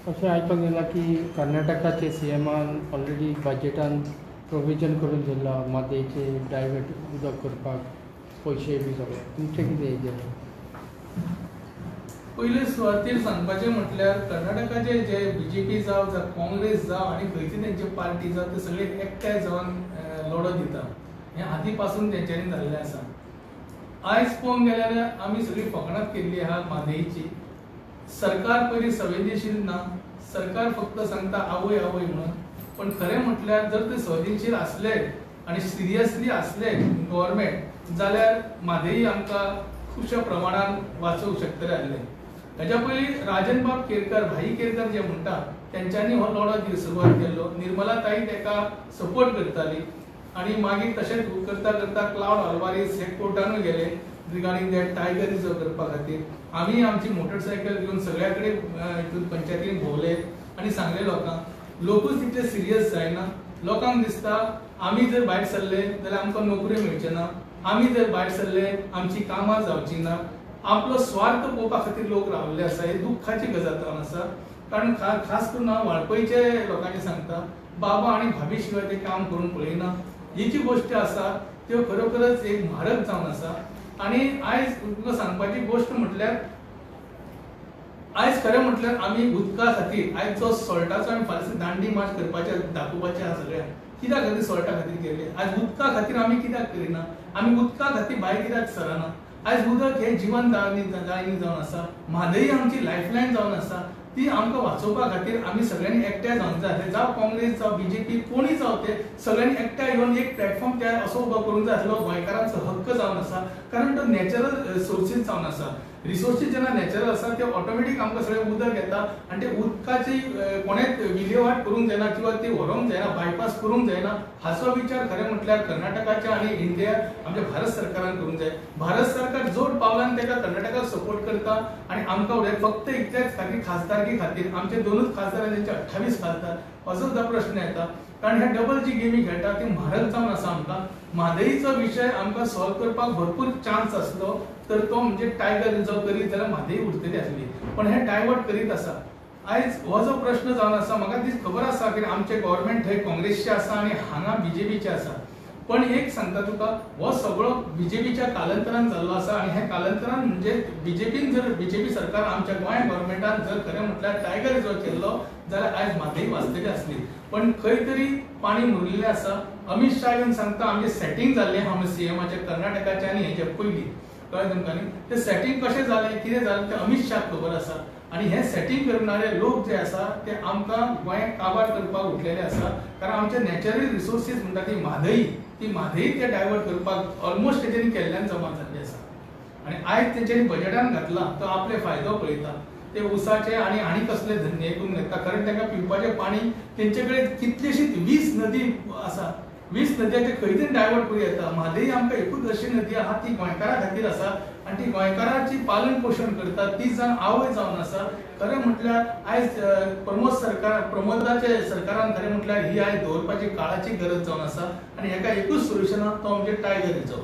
अशें आयकूंक येयलां की कर्नाटकाचे सीएमान ऑलरेडी बजेटान प्रोविजन करून दवरला मातयेचे डायवर्ट उदक करपाक पयशे बी सगळे तुमचें कितें हेजेर? पयले सुवातेर सांगपाचें म्हटल्यार कर्नाटकाचे जे बीजेपी जावं जावं काँग्रेस जावं आनी खंयची तेंची पार्टी जावं ते सगळे एकठांय जावन लढो दिता हें आदी पासून तेंच्यांनी जाल्लें आसा. आयज पळोवंक गेल्यार आमी सगळी फकाणात केल्ली आहा म्हादयीची. सरकार पयलीं संवेदनशील ना, सरकार फक्त सांगता आवय आवय म्हणून. पण खरें म्हटल्यार जर ते संवेदनशील आसले आनी सिरियसली आसले गव्हर्मेंट जाल्यार म्हादयी आमकां खुबश्या प्रमाणान वाचोवंक शकतले आसले. हेच्या पयलीं राजनबाब केरकर भाई केरकर जे म्हणटा तेंच्यांनी हो लढो सुरवात केल्लो. निर्मला ताई तेका सपोर्ट करताली आनी मागीर तशेंच करता करता क्लाउड आल्वारीस हे कोर्टानूय गेले रिगार्डिंग दॅट टायगर रिजर्व करपा खातीर. आमी आमची मोटरसायकल घेवन सगळ्या कडेन पंचायतीन भोंवले आनी सांगले लोकांक. लोकूच तितले सिरियस जायना. लोकांक दिसता आमी जर भायर सरले जाल्यार आमकां नोकऱ्यो मेळच्यो ना, आमी जर भायर सरले आमची कामां जावची ना. आपलो स्वार्थ पळोवपा खातीर लोक रावल्ले आसा. ही दुख्खाची गजाल जावन आसा. कारण खास करून हांव वाळपयचे लोकांचे सांगता, बाबा आनी भाभी शिवाय ते काम करून पळयना. ही जी गोश्टी आसा त्यो खरोखरच एक म्हारग जावन आसा. आनी आयज तुमकां सांगपाची गोश्ट म्हटल्यार आयज खरें म्हटल्यार आमी उदका खातीर आयज जो सॉल्टाचो आमी फाल्यां दांडी मार्च करपाचे दाखोवपाचे आहा सगळ्यांक. कित्याक खातीर सॉल्टा खातीर केले? आयज उदका खातीर आमी कित्याक करिना? आमी उदका खातीर भायर कित्याक सरना? आयज उदक हे जिवन दायनी जावन आसा. म्हादयी आमची लायफलायन जावन आसा. ती आमकां वाचोवपा खातीर आमी सगळ्यांनी एकठांय जावंक जाय. जावं काँग्रेस जावं बीजेपी कोणी जावं ते सगळ्यांनी एकठांय येवन एक प्लॅटफॉर्म त्या असो उबो करूंक जाय आसलो गोंयकारांचो हक्क जावन आसा. कारण तो नॅचरल सोर्सीस जावन आसा. रिसोर्सीस जेन्ना नॅचरल आसा ते ऑटोमॅटीक आमकां सगळें उदक येता आनी ते उदकाची कोणेंच विलेवाट करूंक जायना किंवा ती व्हरोंक जायना, बायपास करूंक जायना. हाचो विचार खरें म्हटल्यार कर्नाटकाच्या आनी इंडिया आमच्या भारत सरकारान करूंक जाय. भारत सरकार जोड पावलान तेका कर्नाटकाक सपोर्ट करता आनी आमकां उलयता फक्त इतलेंच खातीर खासदारकी खातीर आमचे दोनूच खासदार आनी तेंचे 28 खासदार असो सुद्दां प्रश्न येता. कारण हे डबल जी गेमी खेळटा ती म्हारग जावन आसा आमकां. म्हादयीचो विशय आमकां सॉल्व करपाक भरपूर चान्स आसलो तर तो म्हणजे टायगर रिजर्व करीत जाल्यार म्हादयी उरतली आसली. पण हे डायवर्ट करीत आसा. आयज हो जो प्रश्न जावन आसा म्हाका ती खबर आसा की आमचे गव्हर्मेंट थंय काँग्रेसचे आसा आनी हांगा बीजेपीचे आसा. पण एक सांगता तुका हो सगळो बीजेपीच्या कालांतरान जाल्लो आसा आनी हे कालांतरान म्हणजे बीजेपी सरकार आमच्या गोंय गव्हर्मेंटान जर खरें म्हटल्यार टायगर रिजर्व केल्लो जाल्यार आयज म्हादयी वाचतली आसली. पण खंय तरी पाणी मुरिल्लें आसा. अमित शाह येवन सांगता आमचे सेटिंग जाल्लें आहा सीएमाचे कर्नाटकाचे आनी हेचे पयलीं. कळ्ळें तुमकां न्ही? ते सेटिंग कशें जालें कितें जालें तें अमित शाह खबर आसा. आनी हे सेटिंग करणारे लोक जे आसा ते आमकां गोंय काबार करपाक उठलेले आसा. कारण आमचे नॅचरल रिसोर्सीस म्हणटा ती म्हादयी ते डायवर्ट करपाक ऑलमोस्ट तेंच्यांनी केल्ल्यान जमा जाल्ली आसा. आनी आयज तेंच्यांनी बजेटान घातला तो आपले फायदो पळयता. ते उसाचे आनी कसले धंदे करून घेता. कारण तांकां पिवपाचें पाणी तेंचे कडेन कितलीशीच 20 नदी आसा. 20 नद्यांचे खंय तरी डायवर्ट करूं येता. म्हादयी आमकां एकूच अशी नदी आहा ती गोंयकारां खातीर आसा आनी ती गोंयकारांची पालन पोशण करता. ती जावन आवय जावन आसा. खरें म्हटल्यार आयज प्रमोदाचे सरकारान खरें म्हटल्यार ही आयज दवरपाची काळाची गरज जावन आसा आनी हेका एकूच सोल्युशन आहा तो म्हणजे टायगर रिजर्व.